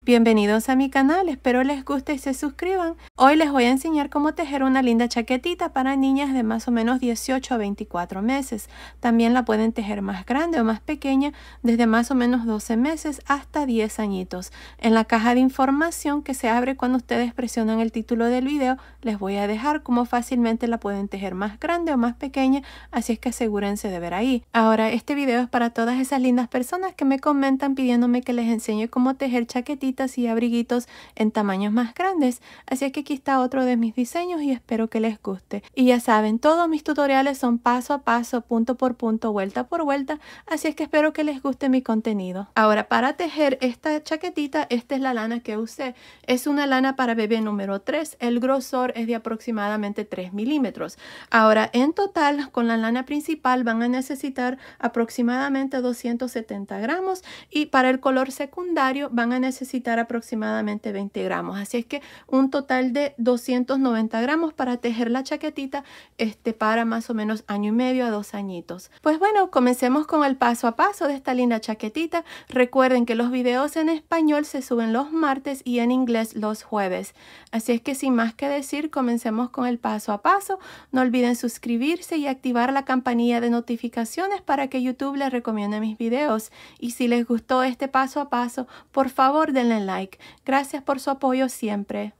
Bienvenidos a mi canal, espero les guste y se suscriban. Hoy les voy a enseñar cómo tejer una linda chaquetita para niñas de más o menos 18 a 24 meses. También la pueden tejer más grande o más pequeña, desde más o menos 12 meses hasta 10 añitos. En la caja de información que se abre cuando ustedes presionan el título del video, les voy a dejar cómo fácilmente la pueden tejer más grande o más pequeña, así es que asegúrense de ver ahí. Ahora, este video es para todas esas lindas personas que me comentan pidiéndome que les enseñe cómo tejer chaquetitas y abriguitos en tamaños más grandes, así es que aquí está otro de mis diseños y espero que les guste. Y ya saben, todos mis tutoriales son paso a paso, punto por punto, vuelta por vuelta, así es que espero que les guste mi contenido. Ahora, para tejer esta chaquetita, esta es la lana que usé. Es una lana para bebé número 3, el grosor es de aproximadamente 3 milímetros. Ahora, en total, con la lana principal van a necesitar aproximadamente 270 gramos y para el color secundario van a necesitar aproximadamente 20 gramos. Así es que un total de 290 gramos para tejer la chaquetita para más o menos año y medio a 2 añitos. Pues bueno, comencemos con el paso a paso de esta linda chaquetita. Recuerden que los videos en español se suben los martes y en inglés los jueves. Así es que sin más que decir, comencemos con el paso a paso. No olviden suscribirse y activar la campanilla de notificaciones para que YouTube les recomiende mis videos. Y si les gustó este paso a paso, por favor denle like. Gracias por su apoyo siempre.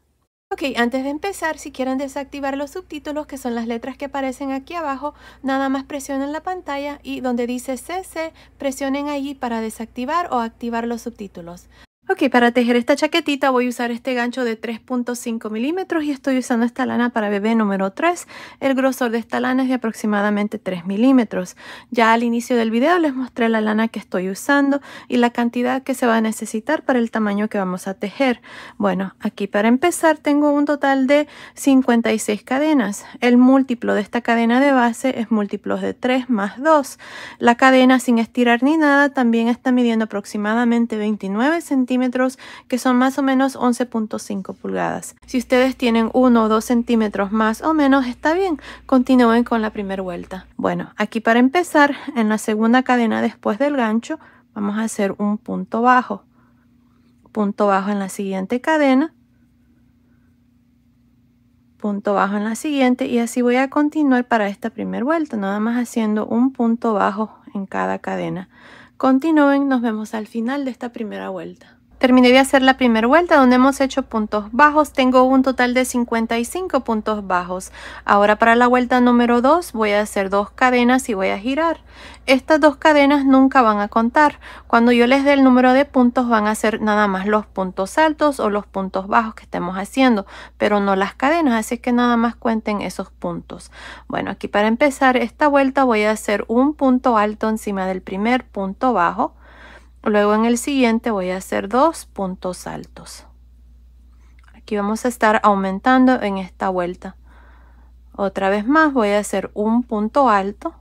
Ok, antes de empezar, si quieren desactivar los subtítulos, que son las letras que aparecen aquí abajo, nada más presionen la pantalla y donde dice CC, presionen allí para desactivar o activar los subtítulos. Ok, para tejer esta chaquetita voy a usar este gancho de 3.5 milímetros y estoy usando esta lana para bebé número 3. El grosor de esta lana es de aproximadamente 3 milímetros. Ya al inicio del video les mostré la lana que estoy usando y la cantidad que se va a necesitar para el tamaño que vamos a tejer. Bueno, aquí para empezar tengo un total de 56 cadenas. El múltiplo de esta cadena de base es múltiplos de 3 más 2. La cadena sin estirar ni nada también está midiendo aproximadamente 29 centímetros, que son más o menos 11.5 pulgadas. Si ustedes tienen 1 o 2 centímetros más o menos, está bien. Continúen con la primera vuelta. Bueno, aquí para empezar, en la segunda cadena después del gancho, vamos a hacer un punto bajo. Punto bajo en la siguiente cadena. Punto bajo en la siguiente y así voy a continuar para esta primera vuelta, nada más haciendo un punto bajo en cada cadena. Continúen, nos vemos al final de esta primera vuelta. Terminé de hacer la primera vuelta donde hemos hecho puntos bajos. Tengo un total de 55 puntos bajos. Ahora para la vuelta número 2 voy a hacer 2 cadenas y voy a girar. Estas 2 cadenas nunca van a contar. Cuando yo les dé el número de puntos van a ser nada más los puntos altos o los puntos bajos que estemos haciendo, pero no las cadenas, así que nada más cuenten esos puntos. Bueno, aquí para empezar esta vuelta voy a hacer un punto alto encima del primer punto bajo. Luego en el siguiente voy a hacer 2 puntos altos. Aquí vamos a estar aumentando en esta vuelta. Otra vez más voy a hacer un punto alto.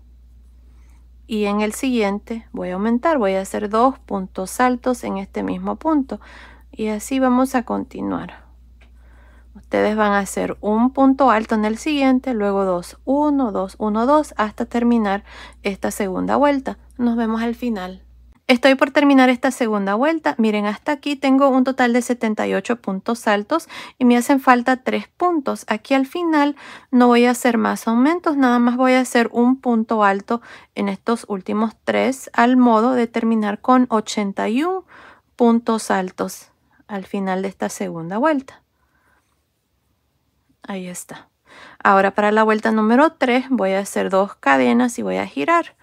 Y en el siguiente voy a aumentar, voy a hacer 2 puntos altos en este mismo punto. Y así vamos a continuar. Ustedes van a hacer un punto alto en el siguiente, luego 2, 1, 2, 1, 2, hasta terminar esta segunda vuelta. Nos vemos al final. Estoy por terminar esta segunda vuelta. Miren, hasta aquí tengo un total de 78 puntos altos y me hacen falta 3 puntos. Aquí al final no voy a hacer más aumentos, nada más voy a hacer un punto alto en estos últimos 3 al modo de terminar con 81 puntos altos al final de esta segunda vuelta. Ahí está. Ahora para la vuelta número 3 voy a hacer 2 cadenas y voy a girar.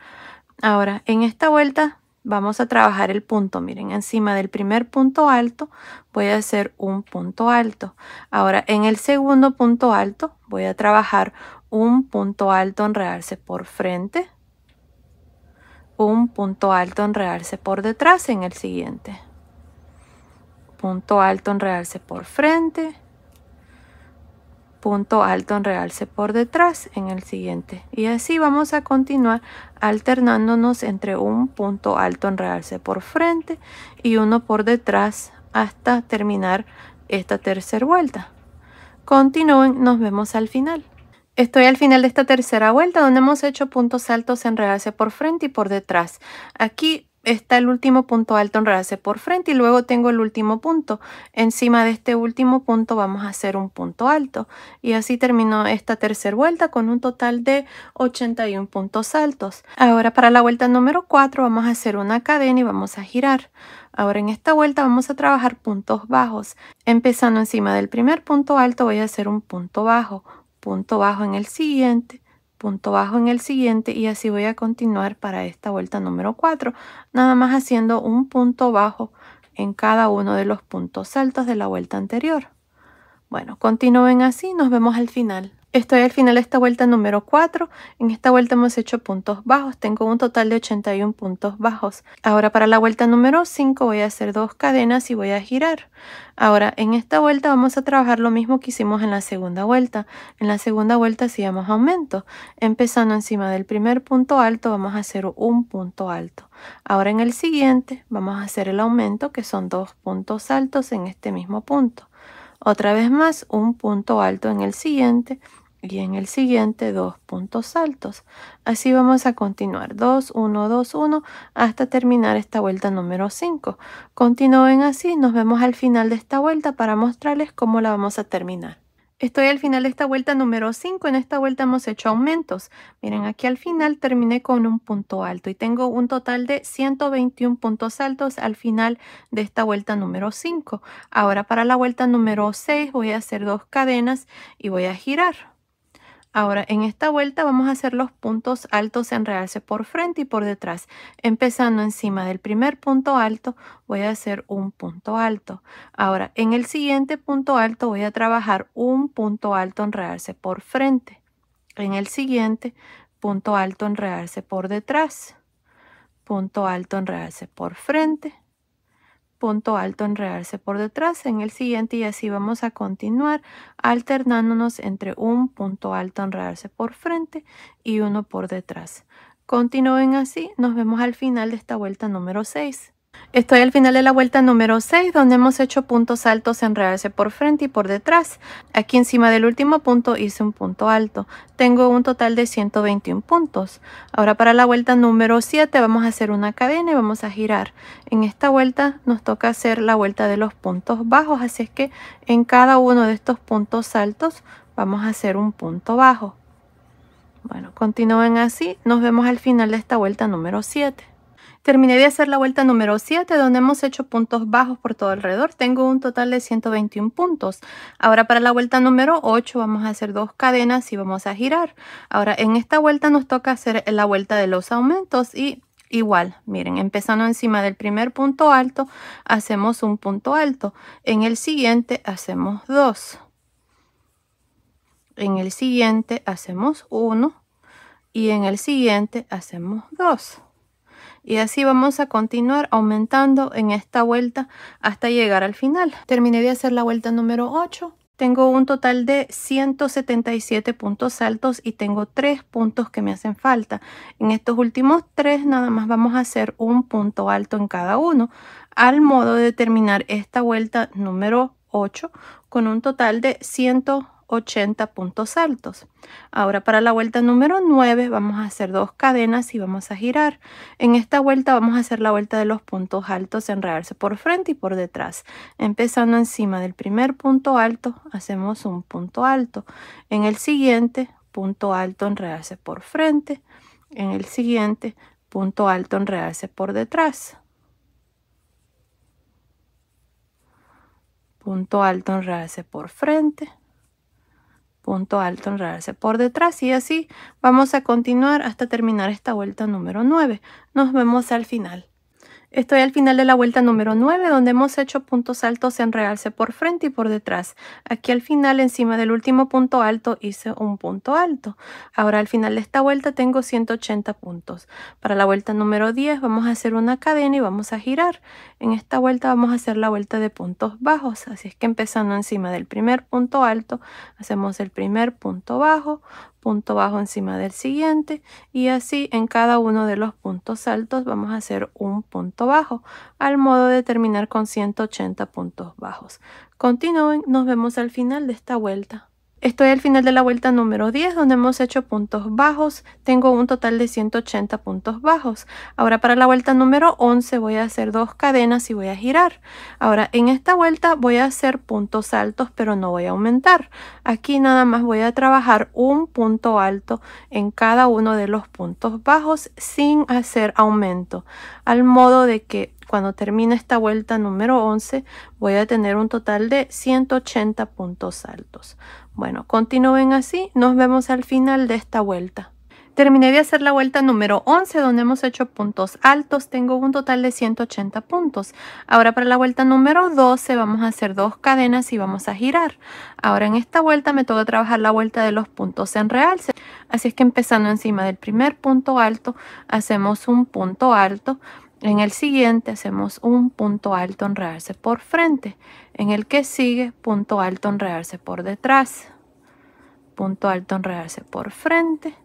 Ahora en esta vuelta vamos a trabajar el punto. Miren, encima del primer punto alto voy a hacer un punto alto. Ahora en el segundo punto alto voy a trabajar un punto alto en realce por frente, un punto alto en realce por detrás en el siguiente, punto alto en realce por frente, punto alto en realce por detrás en el siguiente, y así vamos a continuar alternándonos entre un punto alto en realce por frente y uno por detrás hasta terminar esta tercera vuelta. Continúen, nos vemos al final. Estoy al final de esta tercera vuelta donde hemos hecho puntos altos en realce por frente y por detrás. Aquí está el último punto alto, enredarse por frente, y luego tengo el último punto. Encima de este último punto vamos a hacer un punto alto, y así terminó esta tercera vuelta con un total de 81 puntos altos. Ahora para la vuelta número 4 vamos a hacer una cadena y vamos a girar. Ahora en esta vuelta vamos a trabajar puntos bajos. Empezando encima del primer punto alto voy a hacer un punto bajo en el siguiente, punto bajo en el siguiente, y así voy a continuar para esta vuelta número 4, nada más haciendo un punto bajo en cada uno de los puntos altos de la vuelta anterior. Bueno, continúen así, nos vemos al final. Estoy al final de esta vuelta número 4. En esta vuelta hemos hecho puntos bajos. Tengo un total de 81 puntos bajos. Ahora para la vuelta número 5 voy a hacer 2 cadenas y voy a girar. Ahora en esta vuelta vamos a trabajar lo mismo que hicimos en la segunda vuelta. En la segunda vuelta hacíamos aumento. Empezando encima del primer punto alto vamos a hacer un punto alto. Ahora en el siguiente vamos a hacer el aumento, que son 2 puntos altos en este mismo punto. Otra vez más un punto alto en el siguiente, y en el siguiente 2 puntos altos. Así vamos a continuar 2, 1, 2, 1 hasta terminar esta vuelta número 5. Continúen así, nos vemos al final de esta vuelta para mostrarles cómo la vamos a terminar. Estoy al final de esta vuelta número 5. En esta vuelta hemos hecho aumentos. Miren, aquí al final terminé con un punto alto y tengo un total de 121 puntos altos al final de esta vuelta número 5. Ahora para la vuelta número 6 voy a hacer 2 cadenas y voy a girar. Ahora en esta vuelta vamos a hacer los puntos altos enredarse por frente y por detrás. Empezando encima del primer punto alto voy a hacer un punto alto. Ahora en el siguiente punto alto voy a trabajar un punto alto enredarse por frente. En el siguiente punto alto enredarse por detrás. Punto alto enredarse por frente. Punto alto enredarse por detrás en el siguiente, y así vamos a continuar alternándonos entre un punto alto enredarse por frente y uno por detrás. Continúen así, nos vemos al final de esta vuelta número 6. Estoy al final de la vuelta número 6, donde hemos hecho puntos altos enredarse por frente y por detrás. Aquí encima del último punto hice un punto alto. Tengo un total de 121 puntos. Ahora para la vuelta número 7 vamos a hacer una cadena y vamos a girar. En esta vuelta nos toca hacer la vuelta de los puntos bajos, así es que en cada uno de estos puntos altos vamos a hacer un punto bajo. Bueno, continúen así, nos vemos al final de esta vuelta número 7. Terminé de hacer la vuelta número 7, donde hemos hecho puntos bajos por todo alrededor. Tengo un total de 121 puntos. Ahora para la vuelta número 8 vamos a hacer 2 cadenas y vamos a girar. Ahora en esta vuelta nos toca hacer la vuelta de los aumentos, y igual, miren, empezando encima del primer punto alto hacemos un punto alto. En el siguiente hacemos 2. En el siguiente hacemos 1 y en el siguiente hacemos 2. Y así vamos a continuar aumentando en esta vuelta hasta llegar al final. Terminé de hacer la vuelta número 8. Tengo un total de 177 puntos altos y tengo 3 puntos que me hacen falta. En estos últimos 3 nada más vamos a hacer un punto alto en cada uno, al modo de terminar esta vuelta número 8 con un total de 180 puntos altos. Ahora para la vuelta número 9 vamos a hacer 2 cadenas y vamos a girar. En esta vuelta vamos a hacer la vuelta de los puntos altos enredarse por frente y por detrás. Empezando encima del primer punto alto hacemos un punto alto. En el siguiente punto alto enredarse por frente. En el siguiente punto alto enredarse por detrás. Punto alto enredarse por frente. Punto alto enredarse por detrás, y así vamos a continuar hasta terminar esta vuelta número 9. Nos vemos al final. Estoy al final de la vuelta número 9, donde hemos hecho puntos altos enredarse por frente y por detrás. Aquí al final, encima del último punto alto, hice un punto alto. Ahora al final de esta vuelta tengo 180 puntos. Para la vuelta número 10 vamos a hacer una cadena y vamos a girar. En esta vuelta vamos a hacer la vuelta de puntos bajos, así es que empezando encima del primer punto alto, hacemos el primer punto bajo encima del siguiente, y así en cada uno de los puntos altos vamos a hacer un punto bajo, al modo de terminar con 180 puntos bajos. Continúen, nos vemos al final de esta vuelta. Estoy al final de la vuelta número 10 donde hemos hecho puntos bajos. Tengo un total de 180 puntos bajos. Ahora para la vuelta número 11 voy a hacer 2 cadenas y voy a girar. Ahora en esta vuelta voy a hacer puntos altos, pero no voy a aumentar. Aquí nada más voy a trabajar un punto alto en cada uno de los puntos bajos sin hacer aumento, al modo de que cuando termine esta vuelta número 11 voy a tener un total de 180 puntos altos. Bueno, continúen así, nos vemos al final de esta vuelta. Terminé de hacer la vuelta número 11 donde hemos hecho puntos altos. Tengo un total de 180 puntos. Ahora para la vuelta número 12 vamos a hacer 2 cadenas y vamos a girar. Ahora en esta vuelta me toca trabajar la vuelta de los puntos en realce. Así es que empezando encima del primer punto alto hacemos un punto alto. En el siguiente hacemos un punto alto en realce por frente. En el que sigue, punto alto en realce por detrás. Punto alto en realce por frente.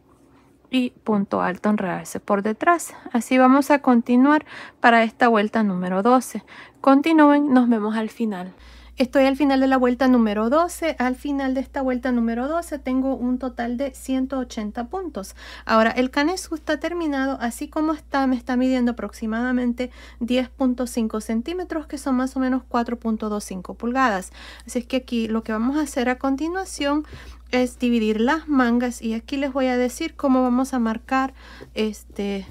Y punto alto en realce por detrás. Así vamos a continuar para esta vuelta número 12. Continúen, nos vemos al final. Estoy al final de la vuelta número 12. Al final de esta vuelta número 12 tengo un total de 180 puntos. Ahora el canesú está terminado así como está. Me está midiendo aproximadamente 10.5 centímetros, que son más o menos 4.25 pulgadas. Así es que aquí lo que vamos a hacer a continuación es dividir las mangas, y aquí les voy a decir cómo vamos a marcar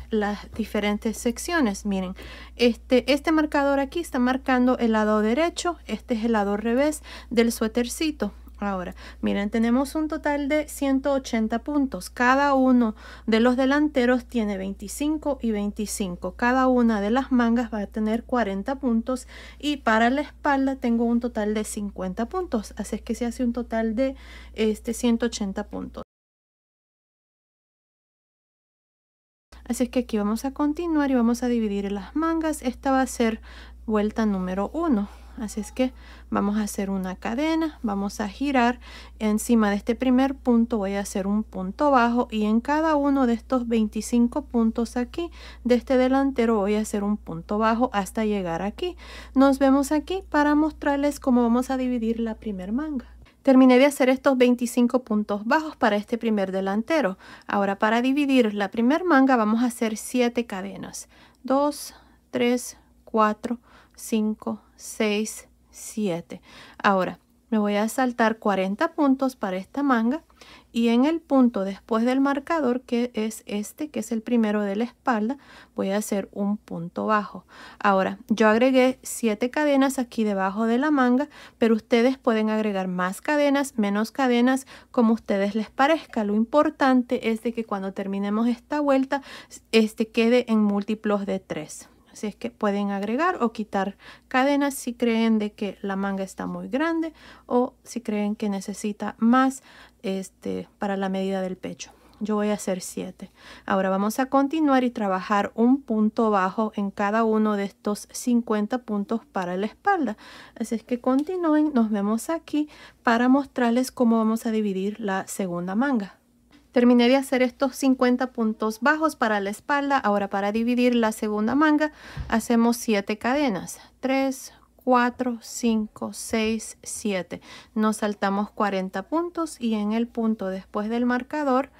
las diferentes secciones. Miren, este marcador aquí está marcando el lado derecho, este es el lado revés del suétercito. Ahora, miren, tenemos un total de 180 puntos. Cada uno de los delanteros tiene 25 y 25. Cada una de las mangas va a tener 40 puntos. Y para la espalda tengo un total de 50 puntos. Así es que se hace un total de 180 puntos. Así es que aquí vamos a continuar y vamos a dividir las mangas. Esta va a ser vuelta número 1. Así es que vamos a hacer una cadena, vamos a girar. Encima de este primer punto voy a hacer un punto bajo, y en cada uno de estos 25 puntos aquí de este delantero voy a hacer un punto bajo hasta llegar aquí. Nos vemos aquí para mostrarles cómo vamos a dividir la primer manga. Terminé de hacer estos 25 puntos bajos para este primer delantero. Ahora para dividir la primer manga vamos a hacer 7 cadenas. 2, 3, 4, 5, 6, 7. Ahora me voy a saltar 40 puntos para esta manga, y en el punto después del marcador, que es este, que es el primero de la espalda, voy a hacer un punto bajo. Ahora yo agregué 7 cadenas aquí debajo de la manga, pero ustedes pueden agregar más cadenas, menos cadenas, como ustedes les parezca. Lo importante es de que cuando terminemos esta vuelta quede en múltiplos de 3. Así es que pueden agregar o quitar cadenas si creen de que la manga está muy grande, o si creen que necesita más para la medida del pecho. Yo voy a hacer 7. Ahora vamos a continuar y trabajar un punto bajo en cada uno de estos 50 puntos para la espalda. Así es que continúen, nos vemos aquí para mostrarles cómo vamos a dividir la segunda manga. Terminé de hacer estos 50 puntos bajos para la espalda. Ahora para dividir la segunda manga hacemos 7 cadenas. 3, 4, 5, 6, 7. Nos saltamos 40 puntos, y en el punto después del marcador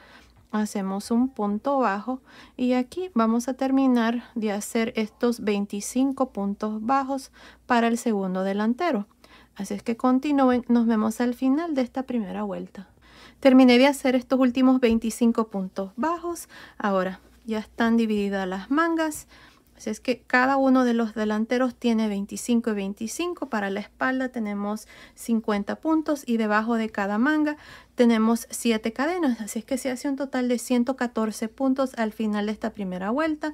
hacemos un punto bajo, y aquí vamos a terminar de hacer estos 25 puntos bajos para el segundo delantero. Así es que continúen, nos vemos al final de esta primera vuelta. Terminé de hacer estos últimos 25 puntos bajos. Ahora ya están divididas las mangas. Así es que cada uno de los delanteros tiene 25 y 25. Para la espalda tenemos 50 puntos, y debajo de cada manga tenemos 7 cadenas. Así es que se hace un total de 114 puntos al final de esta primera vuelta.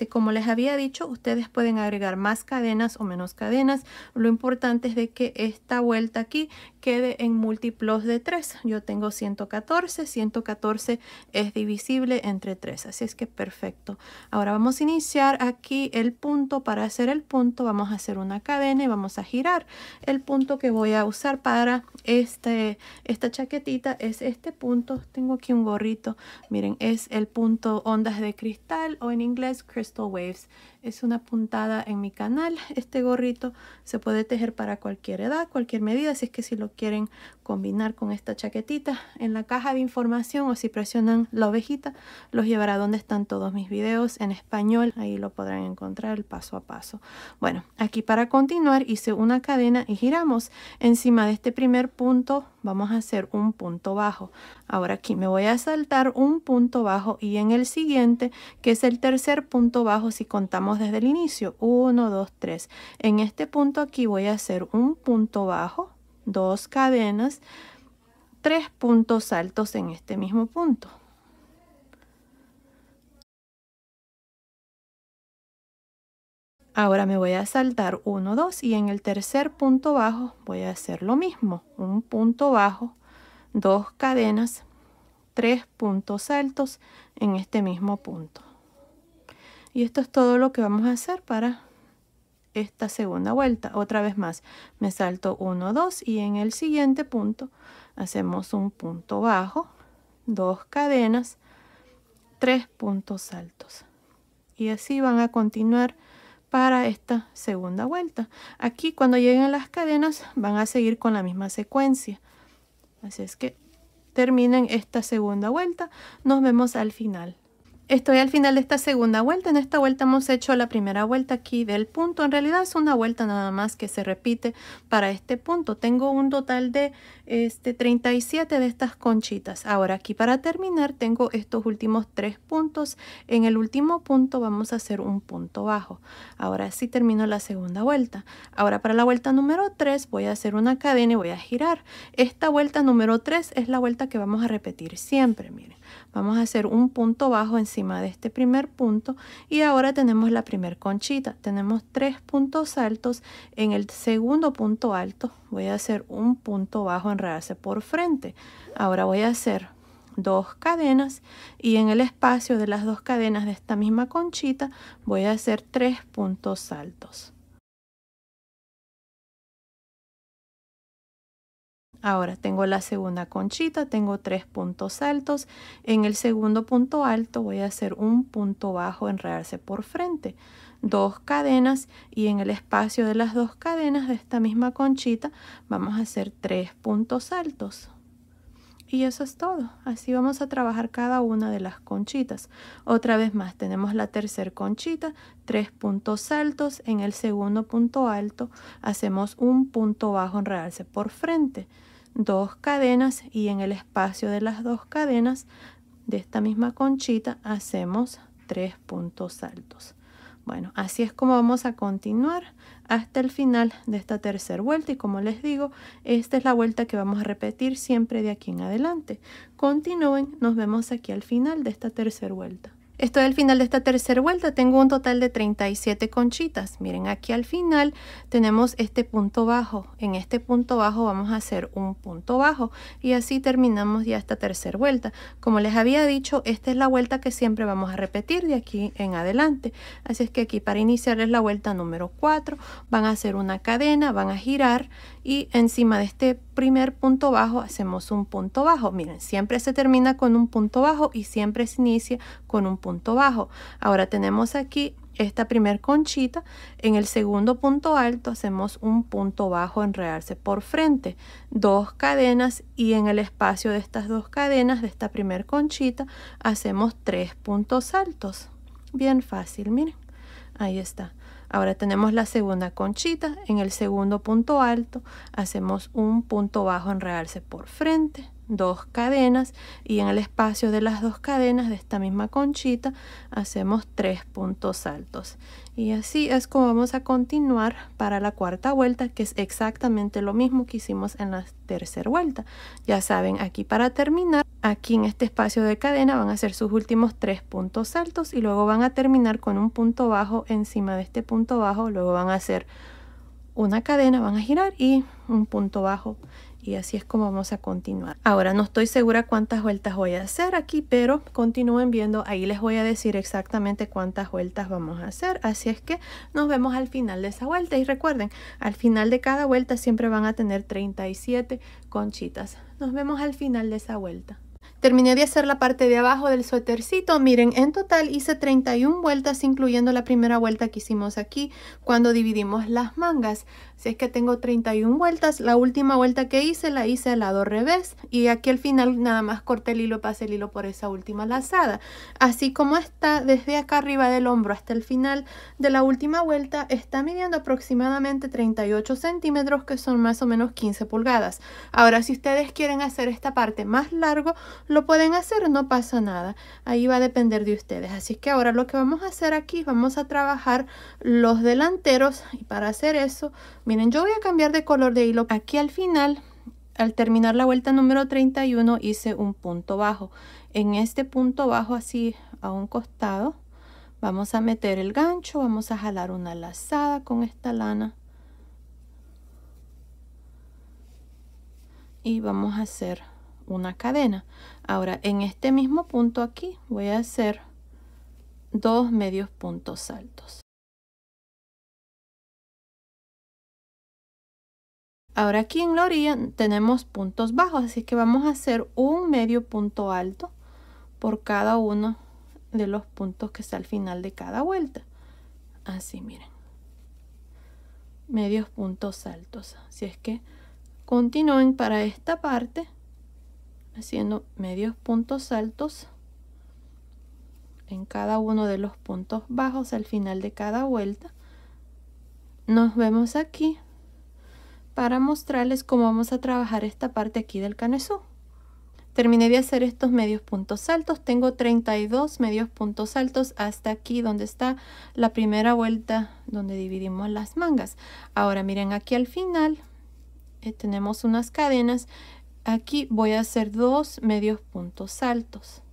Como les había dicho, ustedes pueden agregar más cadenas o menos cadenas. Lo importante es de que esta vuelta aquí quede en múltiplos de 3. Yo tengo 114. 114 es divisible entre 3. Así es que perfecto. Ahora vamos a iniciar aquí el punto. Para hacer el punto vamos a hacer una cadena y vamos a girar. El punto que voy a usar para esta chaquetita es este punto. Tengo aquí un gorrito, miren, es el punto ondas de cristal, o en inglés crystal waves. Es una puntada en mi canal. Este gorrito se puede tejer para cualquier edad, cualquier medida, así es que si lo quieren combinar con esta chaquetita, en la caja de información o si presionan la ovejita, los llevará donde están todos mis videos en español. Ahí lo podrán encontrar el paso a paso. Bueno, aquí para continuar hice una cadena y giramos. Encima de este primer punto vamos a hacer un punto bajo. Ahora aquí me voy a saltar un punto bajo y en el siguiente, que es el tercer punto bajo si contamos desde el inicio, 1, 2, 3. En este punto aquí voy a hacer un punto bajo, 2 cadenas, 3 puntos altos en este mismo punto. Ahora me voy a saltar 1, 2 y en el tercer punto bajo voy a hacer lo mismo, un punto bajo, 2 cadenas, 3 puntos altos en este mismo punto. Y esto es todo lo que vamos a hacer para esta segunda vuelta. Otra vez más, me salto 1, 2 y en el siguiente punto hacemos un punto bajo, 2 cadenas, 3 puntos altos. Y así van a continuar para esta segunda vuelta. Aquí cuando lleguen las cadenas van a seguir con la misma secuencia. Así es que terminen esta segunda vuelta. Nos vemos al final. Estoy al final de esta segunda vuelta. En esta vuelta hemos hecho la primera vuelta aquí del punto. En realidad es una vuelta nada más que se repite para este punto. Tengo un total de 37 de estas conchitas. Ahora aquí para terminar tengo estos últimos 3 puntos. En el último punto vamos a hacer un punto bajo. Ahora sí termino la segunda vuelta. Ahora para la vuelta número 3 voy a hacer una cadena y voy a girar. Esta vuelta número 3 es la vuelta que vamos a repetir siempre. Miren, vamos a hacer un punto bajo encima de este primer punto y ahora tenemos la primer conchita. Tenemos 3 puntos altos. En el segundo punto alto voy a hacer un punto bajo, enredarse por frente. Ahora voy a hacer 2 cadenas y en el espacio de las 2 cadenas de esta misma conchita voy a hacer 3 puntos altos. Ahora tengo la segunda conchita, tengo 3 puntos altos. En el segundo punto alto voy a hacer un punto bajo, enredarse por frente, 2 cadenas y en el espacio de las 2 cadenas de esta misma conchita vamos a hacer 3 puntos altos. Y eso es todo. Así vamos a trabajar cada una de las conchitas. Otra vez más, tenemos la tercera conchita, 3 puntos altos. En el segundo punto alto hacemos un punto bajo, enredarse por frente, 2 cadenas y en el espacio de las 2 cadenas de esta misma conchita hacemos 3 puntos altos. Bueno, así es como vamos a continuar hasta el final de esta tercera vuelta y como les digo, esta es la vuelta que vamos a repetir siempre de aquí en adelante. Continúen, nos vemos aquí al final de esta tercera vuelta. Estoy al final de esta tercera vuelta, tengo un total de 37 conchitas. Miren, aquí al final tenemos este punto bajo. En este punto bajo vamos a hacer un punto bajo y así terminamos ya esta tercera vuelta. Como les había dicho, esta es la vuelta que siempre vamos a repetir de aquí en adelante. Así es que aquí para iniciar es la vuelta número 4. Van a hacer una cadena, van a girar y encima de este primer punto bajo hacemos un punto bajo. Miren, siempre se termina con un punto bajo y siempre se inicia con un punto bajo. Ahora tenemos aquí esta primer conchita. En el segundo punto alto hacemos un punto bajo, enredarse por frente, 2 cadenas y en el espacio de estas 2 cadenas de esta primer conchita hacemos 3 puntos altos. Bien fácil, miren, ahí está. Ahora tenemos la segunda conchita. En el segundo punto alto hacemos un punto bajo, enredarse por frente, 2 cadenas y en el espacio de las 2 cadenas de esta misma conchita hacemos 3 puntos altos. Y así es como vamos a continuar para la cuarta vuelta, que es exactamente lo mismo que hicimos en la tercera vuelta. Ya saben, aquí para terminar, aquí en este espacio de cadena van a hacer sus últimos 3 puntos altos y luego van a terminar con un punto bajo encima de este punto bajo. Luego van a hacer una cadena, van a girar y un punto bajo. Y así es como vamos a continuar. Ahora no estoy segura cuántas vueltas voy a hacer aquí, pero continúen viendo. Ahí les voy a decir exactamente cuántas vueltas vamos a hacer. Así es que nos vemos al final de esa vuelta. Y recuerden, al final de cada vuelta siempre van a tener 37 conchitas. Nos vemos al final de esa vuelta. Terminé de hacer la parte de abajo del suétercito. Miren, en total hice 31 vueltas, incluyendo la primera vuelta que hicimos aquí cuando dividimos las mangas. Si es que tengo 31 vueltas, la última vuelta que hice la hice al lado revés. Y aquí al final nada más corté el hilo, pasé el hilo por esa última lazada. Así como está, desde acá arriba del hombro hasta el final de la última vuelta, está midiendo aproximadamente 38 centímetros, que son más o menos 15 pulgadas. Ahora, si ustedes quieren hacer esta parte más largo, lo pueden hacer, no pasa nada. Ahí va a depender de ustedes. Así que ahora lo que vamos a hacer aquí, vamos a trabajar los delanteros. Y para hacer eso, miren, yo voy a cambiar de color de hilo. Aquí al final, al terminar la vuelta número 31, hice un punto bajo. En este punto bajo, así a un costado, vamos a meter el gancho, vamos a jalar una lazada con esta lana. Y vamos a hacer una cadena. Ahora en este mismo punto aquí voy a hacer 2 medios puntos altos. Ahora aquí en la orilla tenemos puntos bajos, así que vamos a hacer un medio punto alto por cada uno de los puntos que está al final de cada vuelta. Así, miren, medios puntos altos. Así es que continúen para esta parte haciendo medios puntos altos en cada uno de los puntos bajos al final de cada vuelta. Nos vemos aquí para mostrarles cómo vamos a trabajar esta parte aquí del canesú. Terminé de hacer estos medios puntos altos. Tengo 32 medios puntos altos hasta aquí donde está la primera vuelta donde dividimos las mangas. Ahora miren, aquí al final tenemos unas cadenas. Aquí voy a hacer 2 medios puntos altos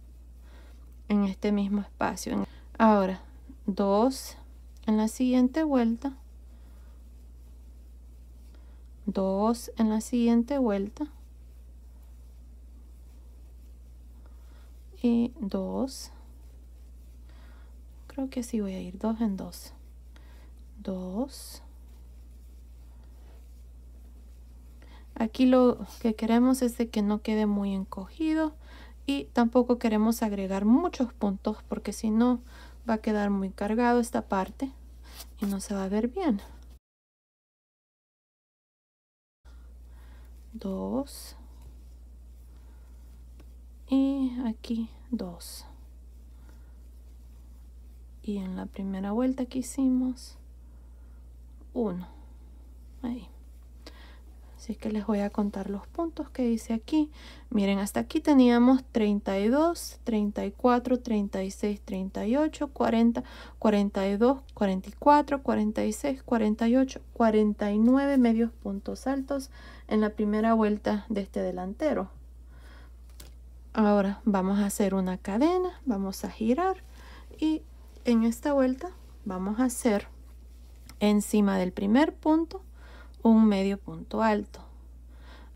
en este mismo espacio. Ahora 2 en la siguiente vuelta, 2 en la siguiente vuelta y 2. Creo que sí voy a ir 2 en 2. 2. Aquí lo que queremos es de que no quede muy encogido y tampoco queremos agregar muchos puntos porque si no va a quedar muy cargado esta parte y no se va a ver bien. 2 y aquí 2. Y en la primera vuelta que hicimos 1. Ahí. Así que les voy a contar los puntos que hice aquí. Miren, hasta aquí teníamos 32, 34, 36, 38, 40, 42, 44, 46, 48, 49 medios puntos altos en la primera vuelta de este delantero. Ahora vamos a hacer una cadena, vamos a girar y en esta vuelta vamos a hacer encima del primer punto un medio punto alto.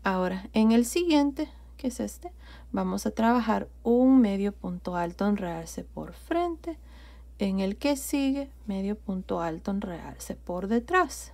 Ahora en el siguiente, que es este, vamos a trabajar un medio punto alto, enredarse por frente. En el que sigue, medio punto alto, enredarse por detrás,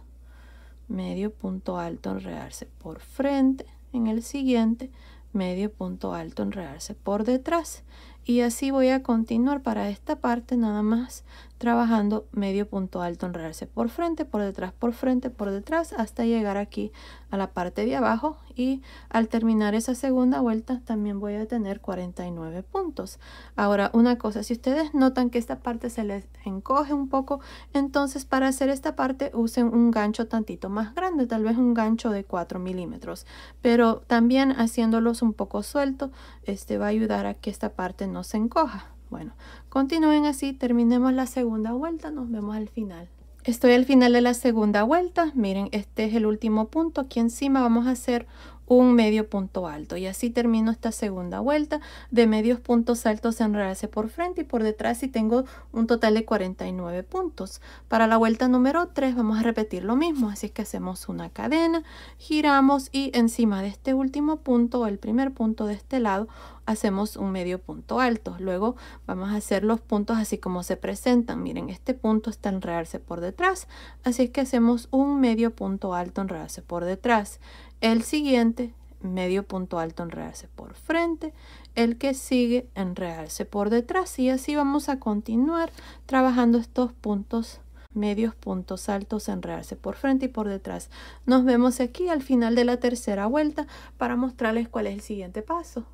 medio punto alto, enredarse por frente. En el siguiente, medio punto alto, enredarse por detrás. Y así voy a continuar para esta parte, nada más trabajando medio punto alto, enredarse por frente, por frente, por detrás, hasta llegar aquí a la parte de abajo. Y al terminar esa segunda vuelta también voy a tener 49 puntos. Ahora una cosa, si ustedes notan que esta parte se les encoge un poco, entonces para hacer esta parte usen un gancho tantito más grande, tal vez un gancho de 4 milímetros. Pero también haciéndolos un poco suelto, va a ayudar a que esta parte no se encoja. Bueno, continúen así, terminemos la segunda vuelta, nos vemos al final. Estoy al final de la segunda vuelta. Miren, este es el último punto. Aquí encima vamos a hacer un medio punto alto y así termino esta segunda vuelta de medios puntos altos, enredarse por frente y por detrás, y tengo un total de 49 puntos. Para la vuelta número 3 vamos a repetir lo mismo, así que hacemos una cadena, giramos y encima de este último punto, el primer punto de este lado, hacemos un medio punto alto. Luego vamos a hacer los puntos así como se presentan. Miren, este punto está enredarse por detrás, así que hacemos un medio punto alto, enredarse por detrás. El siguiente, medio punto alto, enredarse por frente. el que sigue enredarse por detrás, y así vamos a continuar trabajando estos puntos medios, puntos altos, enredarse por frente y por detrás. Nos vemos aquí al final de la tercera vuelta para mostrarles cuál es el siguiente paso.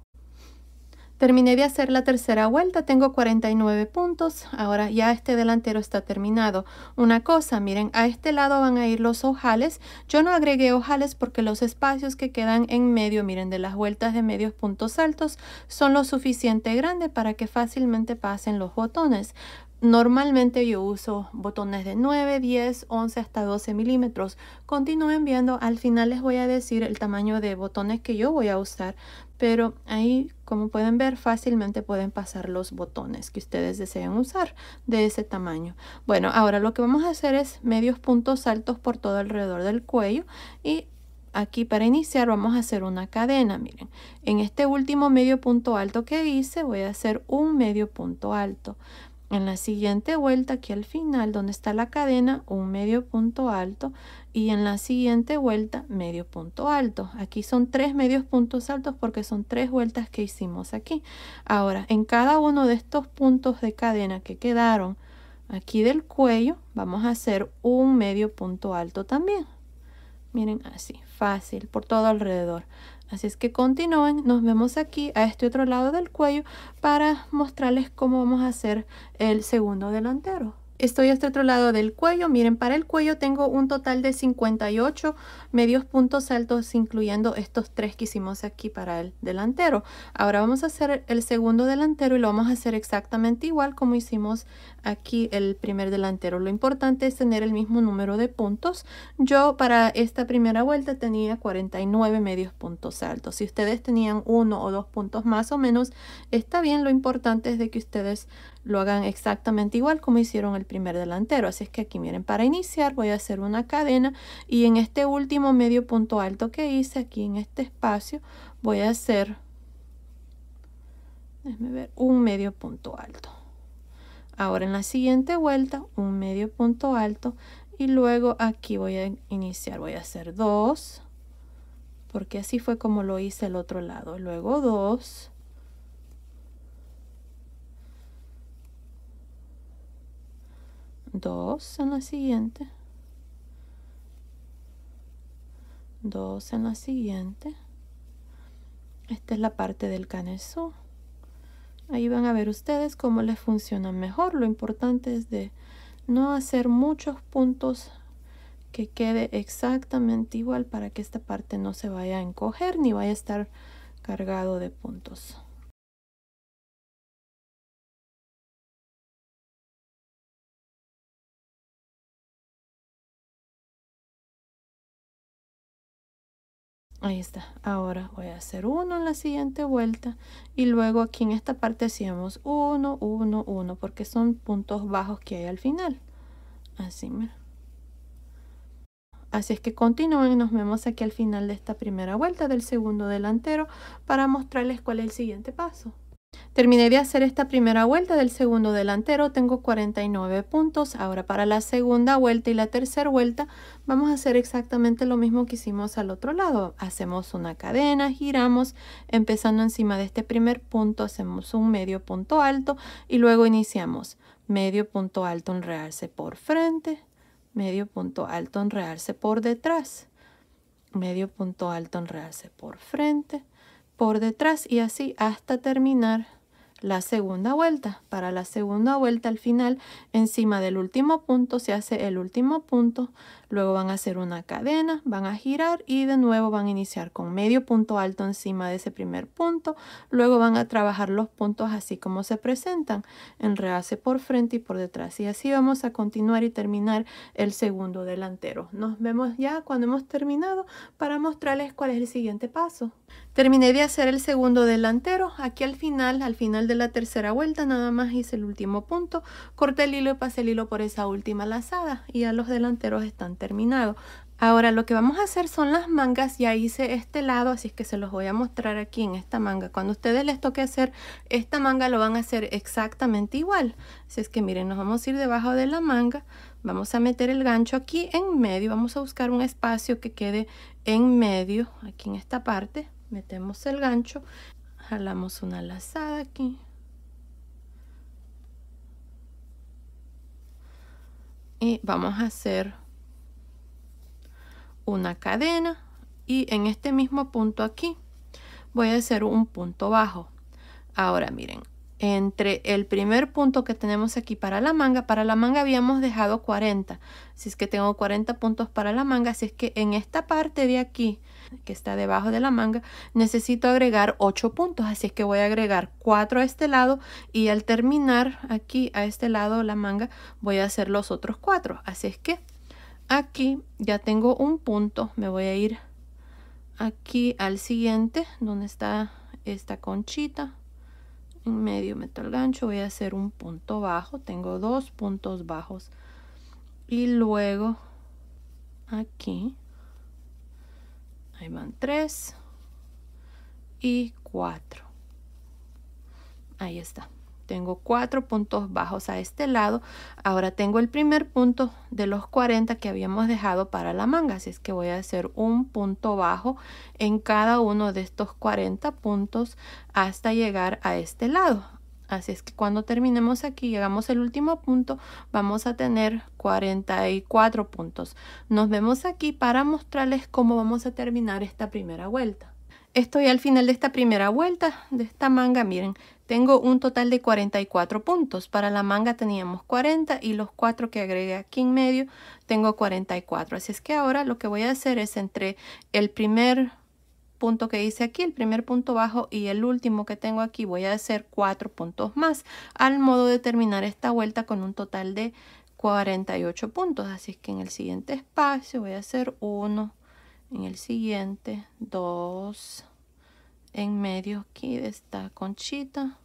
Terminé de hacer la tercera vuelta, tengo 49 puntos. Ahora ya este delantero está terminado. Una cosa, miren, a este lado van a ir los ojales. Yo no agregué ojales porque los espacios que quedan en medio, miren, de las vueltas de medios puntos altos son lo suficiente grande para que fácilmente pasen los botones. Normalmente yo uso botones de 9, 10, 11 hasta 12 milímetros. Continúen viendo, al final les voy a decir el tamaño de botones que yo voy a usar, pero ahí, como pueden ver, fácilmente pueden pasar los botones que ustedes deseen usar de ese tamaño. Bueno, ahora lo que vamos a hacer es medios puntos altos por todo alrededor del cuello, y aquí para iniciar vamos a hacer una cadena. Miren, en este último medio punto alto que hice voy a hacer un medio punto alto. En la siguiente vuelta, aquí al final donde está la cadena, un medio punto alto, y en la siguiente vuelta medio punto alto. Aquí son 3 medios puntos altos porque son 3 vueltas que hicimos aquí. Ahora, en cada uno de estos puntos de cadena que quedaron aquí del cuello, vamos a hacer un medio punto alto también. Miren, así, fácil, por todo alrededor. Así es que continúen, nos vemos aquí a este otro lado del cuello para mostrarles cómo vamos a hacer el segundo delantero. Estoy a este otro lado del cuello. Miren, para el cuello tengo un total de 58 medios puntos altos, incluyendo estos 3 que hicimos aquí para el delantero. Ahora vamos a hacer el segundo delantero y lo vamos a hacer exactamente igual como hicimos aquí el primer delantero. Lo importante es tener el mismo número de puntos. Yo para esta primera vuelta tenía 49 medios puntos altos. Si ustedes tenían 1 o 2 puntos más o menos, está bien. Lo importante es de que ustedes lo hagan exactamente igual como hicieron el primer delantero. Así es que aquí, miren, para iniciar voy a hacer una cadena, y en este último medio punto alto que hice aquí en este espacio voy a hacer, déjenme ver, un medio punto alto. Ahora en la siguiente vuelta un medio punto alto, y luego aquí voy a iniciar, voy a hacer 2, porque así fue como lo hice el otro lado. Luego 2, en la siguiente, 2 en la siguiente. Esta es la parte del canesú. Ahí van a ver ustedes cómo les funciona mejor. Lo importante es de no hacer muchos puntos, que quede exactamente igual para que esta parte no se vaya a encoger ni vaya a estar cargado de puntos. Ahí está. Ahora voy a hacer 1 en la siguiente vuelta, y luego aquí en esta parte hacíamos 1, 1, 1, porque son puntos bajos que hay al final. Así, mira. Así es que continúen, nos vemos aquí al final de esta primera vuelta del segundo delantero para mostrarles cuál es el siguiente paso. Terminé de hacer esta primera vuelta del segundo delantero, tengo 49 puntos. Ahora para la segunda vuelta y la tercera vuelta vamos a hacer exactamente lo mismo que hicimos al otro lado. Hacemos una cadena, giramos, empezando encima de este primer punto, hacemos un medio punto alto y luego iniciamos medio punto alto, enredarse por frente, medio punto alto, enredarse por detrás, medio punto alto, enredarse por frente, por detrás, y así hasta terminar la segunda vuelta. Para la segunda vuelta, al final, encima del último punto se hace el último punto, luego van a hacer una cadena, van a girar y de nuevo van a iniciar con medio punto alto encima de ese primer punto, luego van a trabajar los puntos así como se presentan, enredarse por frente y por detrás, y así vamos a continuar y terminar el segundo delantero. Nos vemos ya cuando hemos terminado para mostrarles cuál es el siguiente paso. Terminé de hacer el segundo delantero. Aquí al final de la tercera vuelta nada más hice el último punto, corté el hilo y pasé el hilo por esa última lazada, y ya los delanteros están terminados. Ahora lo que vamos a hacer son las mangas. Ya hice este lado, así es que se los voy a mostrar aquí en esta manga. Cuando a ustedes les toque hacer esta manga lo van a hacer exactamente igual. Así es que miren, nos vamos a ir debajo de la manga, vamos a meter el gancho aquí en medio, vamos a buscar un espacio que quede en medio, aquí en esta parte. Metemos el gancho, jalamos una lazada aquí. Y vamos a hacer una cadena. Y en este mismo punto aquí voy a hacer un punto bajo. Ahora miren, entre el primer punto que tenemos aquí para la manga habíamos dejado 40. Así es que tengo 40 puntos para la manga. Así es que en esta parte de aquí, que está debajo de la manga, necesito agregar 8 puntos. Así es que voy a agregar 4 a este lado y al terminar aquí a este lado la manga voy a hacer los otros 4. Así es que aquí ya tengo un punto. Me voy a ir aquí al siguiente donde está esta conchita. En medio meto el gancho, voy a hacer un punto bajo. Tengo 2 puntos bajos y luego aquí ahí van 3 y 4. Ahí está. Tengo 4 puntos bajos a este lado. Ahora tengo el primer punto de los 40 que habíamos dejado para la manga. Así es que voy a hacer un punto bajo en cada uno de estos 40 puntos hasta llegar a este lado. Así es que cuando terminemos aquí, llegamos al último punto, vamos a tener 44 puntos. Nos vemos aquí para mostrarles cómo vamos a terminar esta primera vuelta. Estoy al final de esta primera vuelta de esta manga. Miren, tengo un total de 44 puntos. Para la manga teníamos 40 y los 4 que agregué aquí en medio tengo 44. Así es que ahora lo que voy a hacer es entre el primer punto que hice aquí, el primer punto bajo y el último que tengo aquí, voy a hacer 4 puntos más al modo de terminar esta vuelta con un total de 48 puntos. Así es que en el siguiente espacio voy a hacer 1, en el siguiente 2, en medio aquí de esta conchita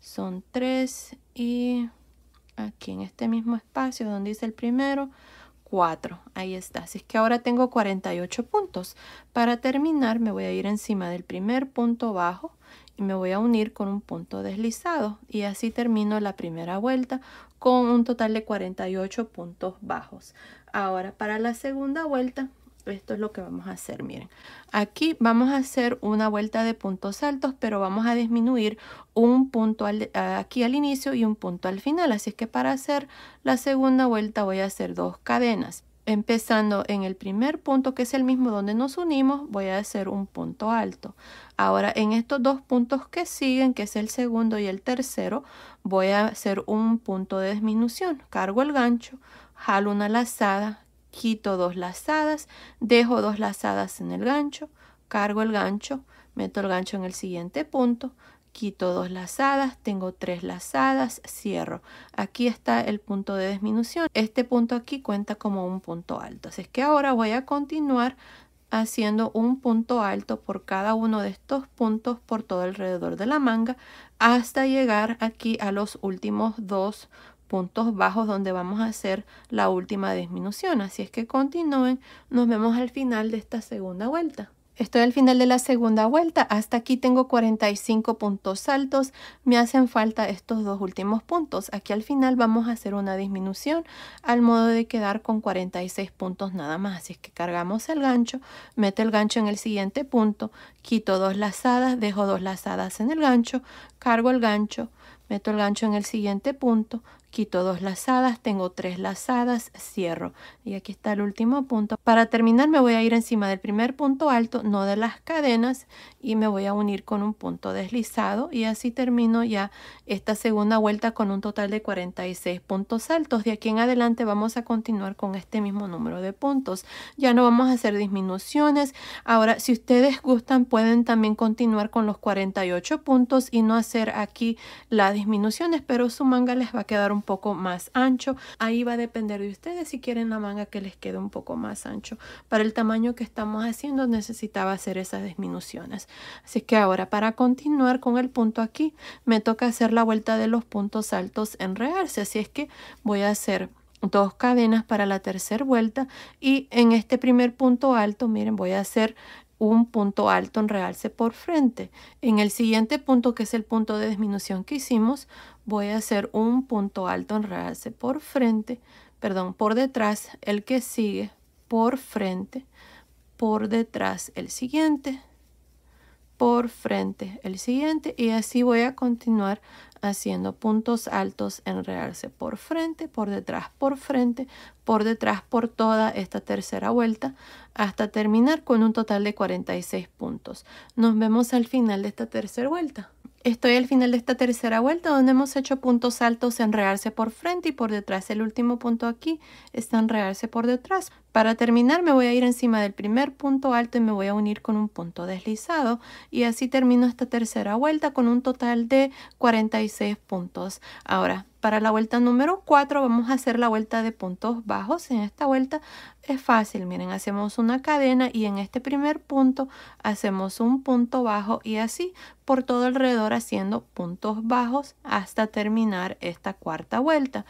son 3 y aquí en este mismo espacio donde hice el primero 4. Ahí está. Así es que ahora tengo 48 puntos. Para terminar me voy a ir encima del primer punto bajo y me voy a unir con un punto deslizado y así termino la primera vuelta con un total de 48 puntos bajos. Ahora para la segunda vuelta, esto es lo que vamos a hacer. Miren, aquí vamos a hacer una vuelta de puntos altos, pero vamos a disminuir un punto aquí al inicio y un punto al final. Así es que para hacer la segunda vuelta voy a hacer 2 cadenas. Empezando en el primer punto, que es el mismo donde nos unimos, voy a hacer un punto alto. Ahora en estos 2 puntos que siguen, que es el segundo y el tercero, voy a hacer un punto de disminución. Cargo el gancho, jalo una lazada, quito 2 lazadas, dejo 2 lazadas en el gancho, cargo el gancho, meto el gancho en el siguiente punto, quito 2 lazadas, tengo 3 lazadas, cierro. Aquí está el punto de disminución. Este punto aquí cuenta como un punto alto. Así es que ahora voy a continuar haciendo un punto alto por cada uno de estos puntos por todo alrededor de la manga hasta llegar aquí a los últimos 2 puntos bajos donde vamos a hacer la última disminución. Así es que continúen. Nos vemos al final de esta segunda vuelta. Estoy al final de la segunda vuelta. Hasta aquí tengo 45 puntos altos. Me hacen falta estos 2 últimos puntos. Aquí al final vamos a hacer una disminución al modo de quedar con 46 puntos nada más. Así es que cargamos el gancho, meto el gancho en el siguiente punto, quito 2 lazadas, dejo 2 lazadas en el gancho, cargo el gancho, meto el gancho en el siguiente punto, quito 2 lazadas, tengo 3 lazadas, cierro. Y aquí está el último punto. Para terminar me voy a ir encima del primer punto alto, no de las cadenas, y me voy a unir con un punto deslizado. Y así termino ya esta segunda vuelta con un total de 46 puntos altos. De aquí en adelante vamos a continuar con este mismo número de puntos. Ya no vamos a hacer disminuciones. Ahora, si ustedes gustan, pueden también continuar con los 48 puntos y no hacer aquí las disminuciones, pero su manga les va a quedar un poco más ancho. Ahí va a depender de ustedes si quieren la manga que les quede un poco más ancho. Para el tamaño que estamos haciendo necesitaba hacer esas disminuciones. Así que ahora para continuar con el punto aquí me toca hacer la vuelta de los puntos altos en realce. Así es que voy a hacer 2 cadenas para la tercera vuelta y en este primer punto alto, miren, voy a hacer un punto alto en realce por frente. En el siguiente punto, que es el punto de disminución que hicimos, voy a hacer un punto alto en realce por frente, perdón, por detrás, el que sigue, por frente, por detrás el siguiente, por frente el siguiente, y así voy a continuar haciendo puntos altos, enredarse por frente, por detrás, por frente, por detrás, por toda esta tercera vuelta hasta terminar con un total de 46 puntos. Nos vemos al final de esta tercera vuelta. Estoy al final de esta tercera vuelta donde hemos hecho puntos altos, enredarse por frente y por detrás. El último punto aquí está enredarse por detrás. Para terminar me voy a ir encima del primer punto alto y me voy a unir con un punto deslizado, y así termino esta tercera vuelta con un total de 46 puntos. Ahora, para la vuelta número 4 vamos a hacer la vuelta de puntos bajos. En esta vuelta es fácil, miren, hacemos una cadena y en este primer punto hacemos un punto bajo y así por todo alrededor haciendo puntos bajos hasta terminar esta cuarta vuelta.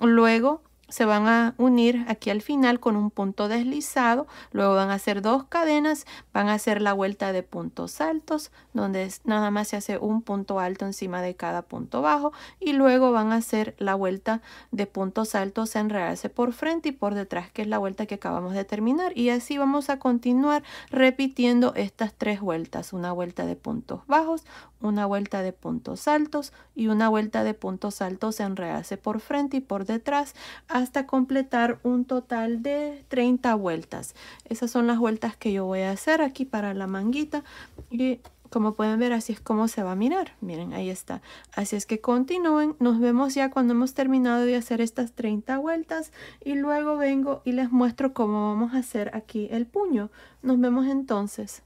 Luego se van a unir aquí al final con un punto deslizado, luego van a hacer 2 cadenas, van a hacer la vuelta de puntos altos, donde nada más se hace un punto alto encima de cada punto bajo, y luego van a hacer la vuelta de puntos altos, enredarse por frente y por detrás, que es la vuelta que acabamos de terminar, y así vamos a continuar repitiendo estas 3 vueltas, una vuelta de puntos bajos, una vuelta de puntos altos y una vuelta de puntos altos, enredarse por frente y por detrás hasta completar un total de 30 vueltas. Esas son las vueltas que yo voy a hacer aquí para la manguita, y como pueden ver así es como se va a mirar. Miren, ahí está. Así es que continúen. Nos vemos ya cuando hemos terminado de hacer estas 30 vueltas y luego vengo y les muestro cómo vamos a hacer aquí el puño. Nos vemos entonces.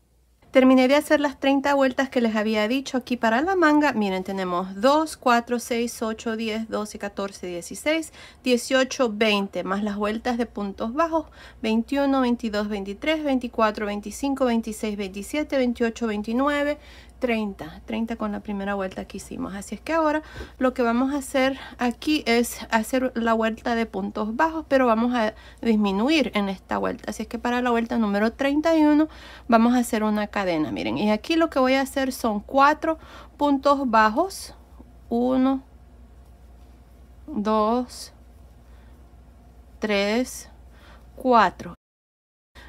Terminé de hacer las 30 vueltas que les había dicho aquí para la manga. Miren, tenemos 2, 4, 6, 8, 10, 12, 14, 16, 18, 20, más las vueltas de puntos bajos, 21, 22, 23, 24, 25, 26, 27, 28, 29, 30 con la primera vuelta que hicimos. Así es que ahora lo que vamos a hacer aquí es hacer la vuelta de puntos bajos, pero vamos a disminuir en esta vuelta. Así es que para la vuelta número 31 vamos a hacer una cadena. Miren, y aquí lo que voy a hacer son 4 puntos bajos. 1, 2, 3, 4.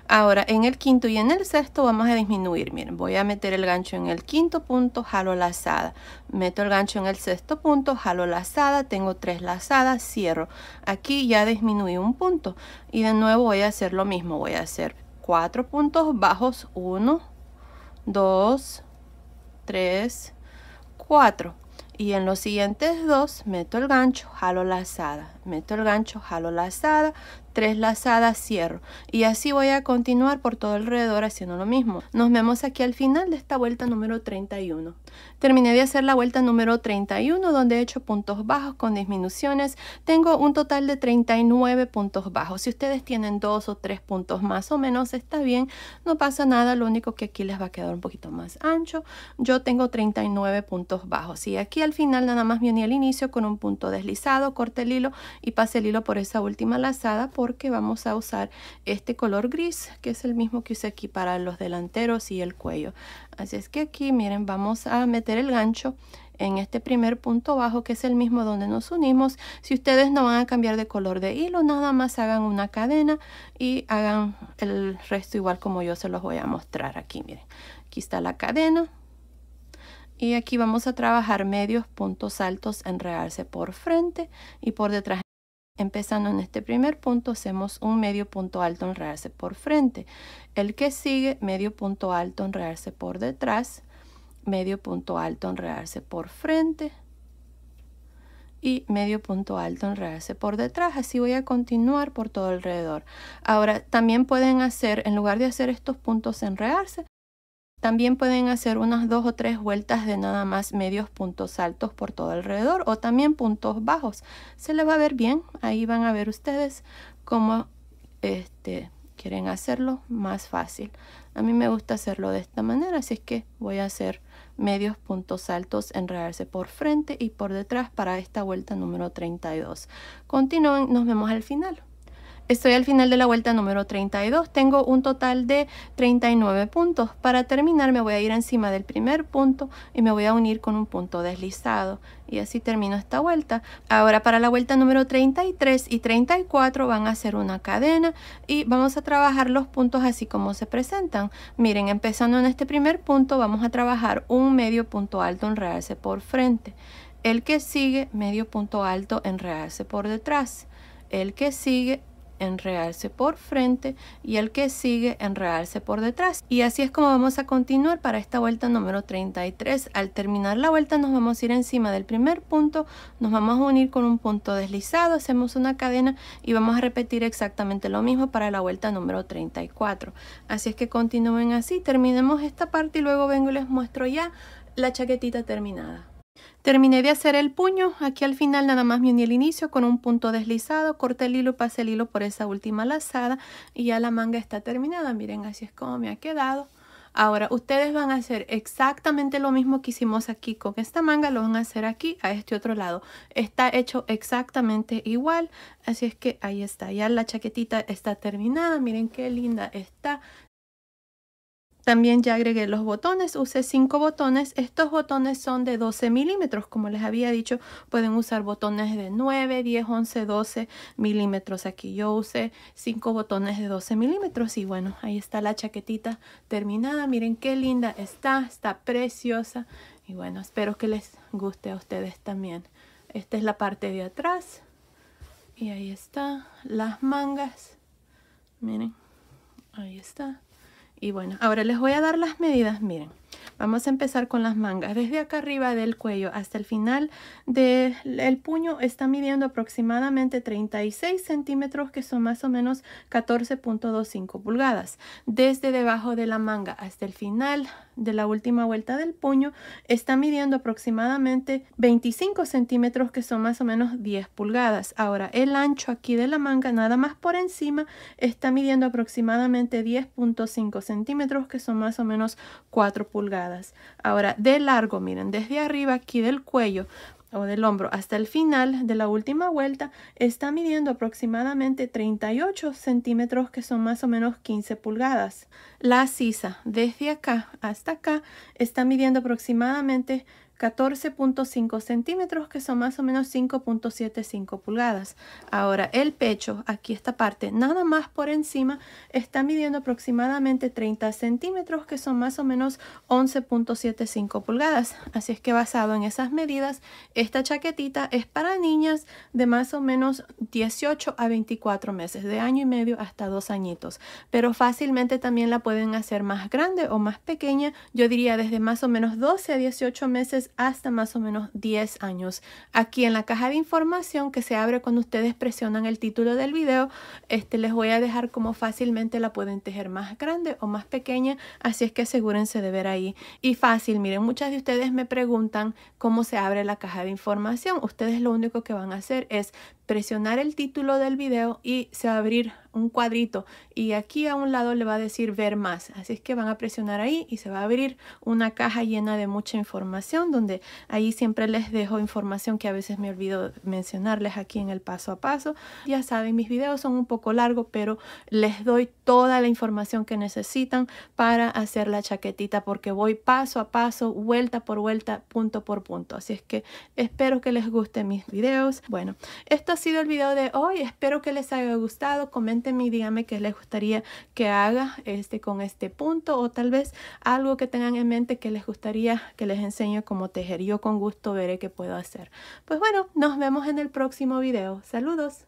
Ahora en el quinto y en el sexto vamos a disminuir. Miren, voy a meter el gancho en el quinto punto, jalo lazada, meto el gancho en el sexto punto, jalo lazada, tengo 3 lazadas, cierro. Aquí ya disminuí un punto y de nuevo voy a hacer lo mismo. Voy a hacer 4 puntos bajos, 1, 2, 3, 4. Y en los siguientes 2 meto el gancho, jalo lazada, meto el gancho, jalo lazada, 3 lazadas, cierro. Y así voy a continuar por todo alrededor haciendo lo mismo. Nos vemos aquí al final de esta vuelta número 31. Terminé de hacer la vuelta número 31 donde he hecho puntos bajos con disminuciones. Tengo un total de 39 puntos bajos. Si ustedes tienen 2 o 3 puntos más o menos está bien, no pasa nada. Lo único que aquí les va a quedar un poquito más ancho. Yo tengo 39 puntos bajos y aquí al final nada más me uní al inicio con un punto deslizado, corté el hilo y pasé el hilo por esa última lazada porque vamos a usar este color gris que es el mismo que usé aquí para los delanteros y el cuello. Así es que aquí miren, vamos a meter el gancho en este primer punto bajo que es el mismo donde nos unimos. Si ustedes no van a cambiar de color de hilo, nada más hagan una cadena y hagan el resto igual como yo se los voy a mostrar aquí. Miren, aquí está la cadena. Y aquí vamos a trabajar medios puntos altos, enredarse por frente y por detrás. Empezando en este primer punto hacemos un medio punto alto, enredarse por frente. El que sigue, medio punto alto, enredarse por detrás. Medio punto alto, enredarse por frente. Y medio punto alto, enredarse por detrás. Así voy a continuar por todo alrededor. Ahora también pueden hacer, en lugar de hacer estos puntos enredarse, también pueden hacer unas 2 o 3 vueltas de nada más medios puntos altos por todo alrededor o también puntos bajos. Se les va a ver bien. Ahí van a ver ustedes cómo quieren hacerlo más fácil. A mí me gusta hacerlo de esta manera, así es que voy a hacer medios puntos altos, enredarse por frente y por detrás para esta vuelta número 32. Continúen, nos vemos al final. Estoy al final de la vuelta número 32. Tengo un total de 39 puntos. Para terminar me voy a ir encima del primer punto y me voy a unir con un punto deslizado. Y así termino esta vuelta. Ahora para la vuelta número 33 y 34 van a hacer una cadena y vamos a trabajar los puntos así como se presentan. Miren, empezando en este primer punto vamos a trabajar un medio punto alto enredarse por frente. El que sigue, medio punto alto enredarse por detrás. El que sigue, enredarse por frente, y el que sigue, enredarse por detrás. Y así es como vamos a continuar para esta vuelta número 33. Al terminar la vuelta nos vamos a ir encima del primer punto, nos vamos a unir con un punto deslizado, hacemos una cadena y vamos a repetir exactamente lo mismo para la vuelta número 34. Así es que continúen así, terminemos esta parte y luego vengo y les muestro ya la chaquetita terminada. Terminé de hacer el puño, aquí al final nada más me uní el inicio con un punto deslizado, corté el hilo y pasé el hilo por esa última lazada y ya la manga está terminada. Miren, así es como me ha quedado. Ahora ustedes van a hacer exactamente lo mismo que hicimos aquí con esta manga, lo van a hacer aquí a este otro lado. Está hecho exactamente igual, así es que ahí está, ya la chaquetita está terminada, miren qué linda está. También ya agregué los botones, usé 5 botones. Estos botones son de 12 milímetros, como les había dicho, pueden usar botones de 9, 10, 11, 12 milímetros. Aquí yo usé 5 botones de 12 milímetros y bueno, ahí está la chaquetita terminada. Miren qué linda está preciosa y bueno, espero que les guste a ustedes también. Esta es la parte de atrás y ahí está las mangas, miren, ahí está. Y bueno, ahora les voy a dar las medidas, miren. Vamos a empezar con las mangas. Desde acá arriba del cuello hasta el final del puño está midiendo aproximadamente 36 centímetros, que son más o menos 14.25 pulgadas. Desde debajo de la manga hasta el final de la última vuelta del puño está midiendo aproximadamente 25 centímetros, que son más o menos 10 pulgadas. Ahora el ancho aquí de la manga, nada más por encima, está midiendo aproximadamente 10.5 centímetros, que son más o menos 4 pulgadas. Ahora de largo, miren, desde arriba aquí del cuello o del hombro hasta el final de la última vuelta está midiendo aproximadamente 38 centímetros, que son más o menos 15 pulgadas. La sisa desde acá hasta acá está midiendo aproximadamente 14.5 centímetros, que son más o menos 5.75 pulgadas. Ahora el pecho, aquí esta parte, nada más por encima, está midiendo aproximadamente 30 centímetros, que son más o menos 11.75 pulgadas. Así es que basado en esas medidas, esta chaquetita es para niñas de más o menos 18 a 24 meses, de año y medio hasta 2 añitos. Pero fácilmente también la pueden hacer más grande o más pequeña. Yo diría desde más o menos 12 a 18 meses hasta más o menos 10 años. Aquí en la caja de información que se abre cuando ustedes presionan el título del video, les voy a dejar cómo fácilmente la pueden tejer más grande o más pequeña, así es que asegúrense de ver ahí. Y fácil, miren, muchas de ustedes me preguntan cómo se abre la caja de información. Ustedes lo único que van a hacer es presionar el título del video y se va a abrir un cuadrito y aquí a un lado le va a decir ver más, así es que van a presionar ahí y se va a abrir una caja llena de mucha información, donde ahí siempre les dejo información que a veces me olvido mencionarles aquí en el paso a paso. Ya saben, mis videos son un poco largos, pero les doy toda la información que necesitan para hacer la chaquetita, porque voy paso a paso, vuelta por vuelta, punto por punto. Así es que espero que les gusten mis videos. Bueno, esto ha sido el video de hoy, espero que les haya gustado. Coméntenme y díganme qué les gustaría que haga con este punto, o tal vez algo que tengan en mente que les gustaría que les enseñe cómo tejer. Yo con gusto veré qué puedo hacer. Pues bueno, nos vemos en el próximo video. Saludos.